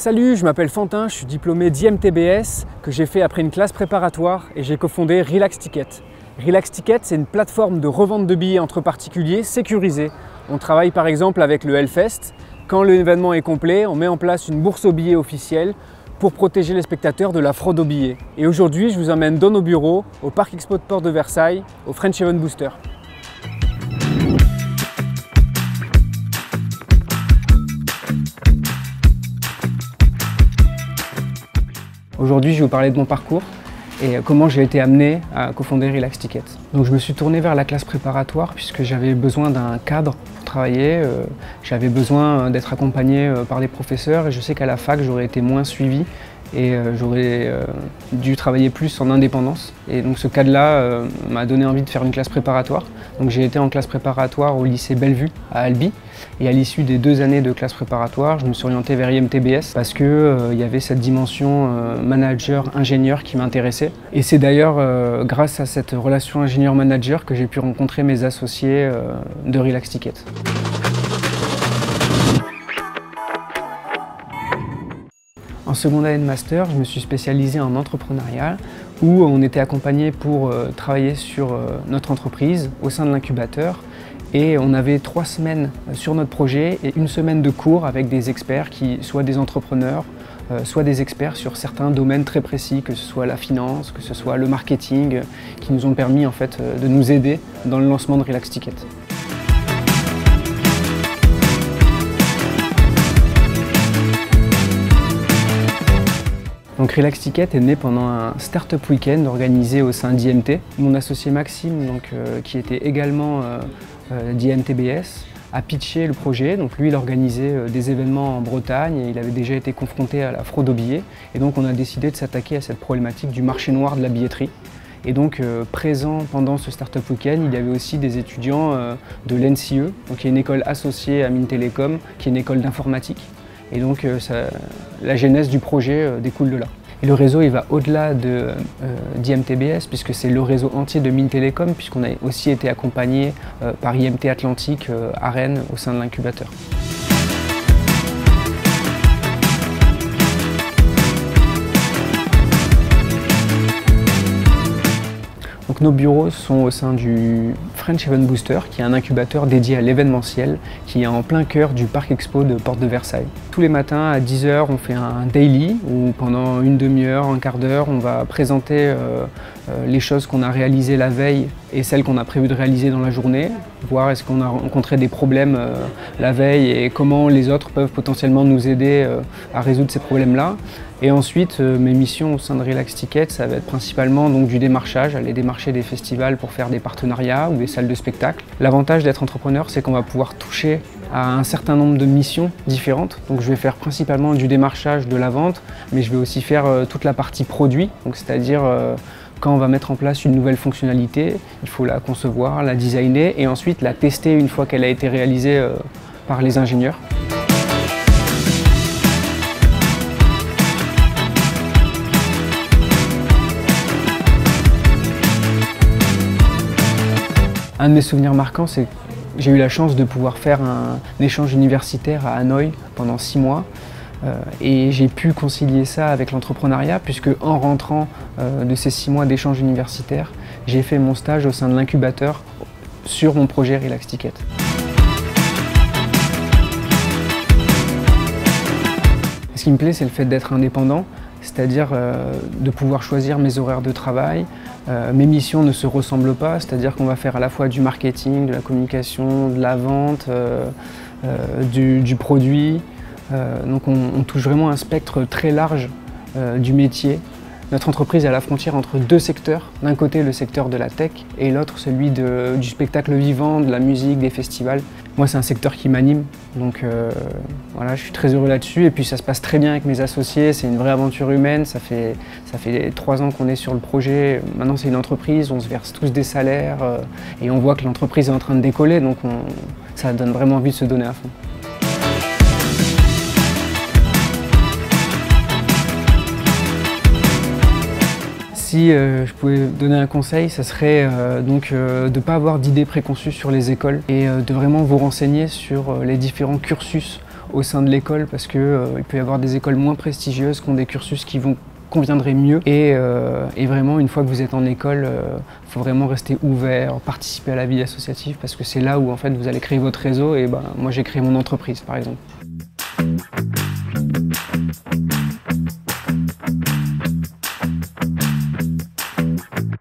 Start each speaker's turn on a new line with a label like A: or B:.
A: Salut, je m'appelle Fantin, je suis diplômé d'IMTBS que j'ai fait après une classe préparatoire et j'ai cofondé Relax Ticket. Relax Ticket, c'est une plateforme de revente de billets entre particuliers sécurisée. On travaille par exemple avec le Hellfest. Quand l'événement est complet, on met en place une bourse aux billets officielle pour protéger les spectateurs de la fraude aux billets. Et aujourd'hui, je vous emmène dans nos bureaux, au Parc Expo de Porte de Versailles, au French Event Booster. Aujourd'hui, je vais vous parler de mon parcours et comment j'ai été amené à cofonder Relax Ticket. Donc je me suis tourné vers la classe préparatoire puisque j'avais besoin d'un cadre pour travailler, j'avais besoin d'être accompagné par des professeurs et je sais qu'à la fac j'aurais été moins suivi et j'aurais dû travailler plus en indépendance. Et donc ce cadre-là m'a donné envie de faire une classe préparatoire. Donc j'ai été en classe préparatoire au lycée Bellevue à Albi. Et à l'issue des 2 années de classe préparatoire, je me suis orienté vers IMTBS parce qu'il y avait cette dimension manager-ingénieur qui m'intéressait. Et c'est d'ailleurs grâce à cette relation ingénieur-manager que j'ai pu rencontrer mes associés de Relax Ticket. En seconde année de master, je me suis spécialisé en entrepreneuriat où on était accompagné pour travailler sur notre entreprise au sein de l'incubateur. Et on avait 3 semaines sur notre projet et 1 semaine de cours avec des experts qui, soit des entrepreneurs, soit des experts sur certains domaines très précis, que ce soit la finance, que ce soit le marketing, qui nous ont permis en fait de nous aider dans le lancement de Relax Ticket. Donc Relax Ticket est né pendant un Startup Weekend organisé au sein d'IMT. Mon associé Maxime, qui était également d'IMTBS, a pitché le projet. Donc lui, il organisait des événements en Bretagne et il avait déjà été confronté à la fraude aux billets. Et donc on a décidé de s'attaquer à cette problématique du marché noir de la billetterie. Et donc présent pendant ce Startup Weekend, il y avait aussi des étudiants de l'NCE, qui est une école associée à Mines Télécom, qui est une école d'informatique. Et donc la genèse du projet découle de là. Et le réseau il va au-delà d'IMTBS puisque c'est le réseau entier de Mines Télécom puisqu'on a aussi été accompagné par IMT Atlantique à Rennes au sein de l'incubateur. Donc nos bureaux sont au sein du French Event Booster, qui est un incubateur dédié à l'événementiel, qui est en plein cœur du Parc Expo de Porte de Versailles. Tous les matins à 10 h, on fait un daily, où pendant une demi-heure, un quart d'heure, on va présenter les choses qu'on a réalisées la veille et celles qu'on a prévu de réaliser dans la journée, voir est-ce qu'on a rencontré des problèmes la veille et comment les autres peuvent potentiellement nous aider à résoudre ces problèmes-là. Et ensuite, mes missions au sein de Relax Ticket, ça va être principalement donc, du démarchage, aller démarcher des festivals pour faire des partenariats ou des salles de spectacle. L'avantage d'être entrepreneur, c'est qu'on va pouvoir toucher à un certain nombre de missions différentes. Donc je vais faire principalement du démarchage, de la vente, mais je vais aussi faire toute la partie produit, c'est-à-dire quand on va mettre en place une nouvelle fonctionnalité, il faut la concevoir, la designer et ensuite la tester une fois qu'elle a été réalisée par les ingénieurs. Un de mes souvenirs marquants, c'est que j'ai eu la chance de pouvoir faire un échange universitaire à Hanoï pendant 6 mois. Et j'ai pu concilier ça avec l'entrepreneuriat puisque en rentrant de ces 6 mois d'échange universitaire, j'ai fait mon stage au sein de l'incubateur sur mon projet Relax Ticket. Ce qui me plaît, c'est le fait d'être indépendant, c'est-à-dire de pouvoir choisir mes horaires de travail. Mes missions ne se ressemblent pas, c'est-à-dire qu'on va faire à la fois du marketing, de la communication, de la vente, du produit. Donc on touche vraiment un spectre très large du métier. Notre entreprise est à la frontière entre 2 secteurs. D'un côté le secteur de la tech et l'autre celui du spectacle vivant, de la musique, des festivals. Moi c'est un secteur qui m'anime, donc voilà, je suis très heureux là-dessus. Et puis ça se passe très bien avec mes associés, c'est une vraie aventure humaine. Ça fait 3 ans qu'on est sur le projet. Maintenant c'est une entreprise, on se verse tous des salaires et on voit que l'entreprise est en train de décoller, donc ça donne vraiment envie de se donner à fond. Si je pouvais donner un conseil, ça serait de ne pas avoir d'idées préconçues sur les écoles et de vraiment vous renseigner sur les différents cursus au sein de l'école parce que il peut y avoir des écoles moins prestigieuses qui ont des cursus qui conviendraient mieux. Et vraiment, une fois que vous êtes en école, faut vraiment rester ouvert, participer à la vie associative parce que c'est là où en fait vous allez créer votre réseau. Et moi j'ai créé mon entreprise par exemple.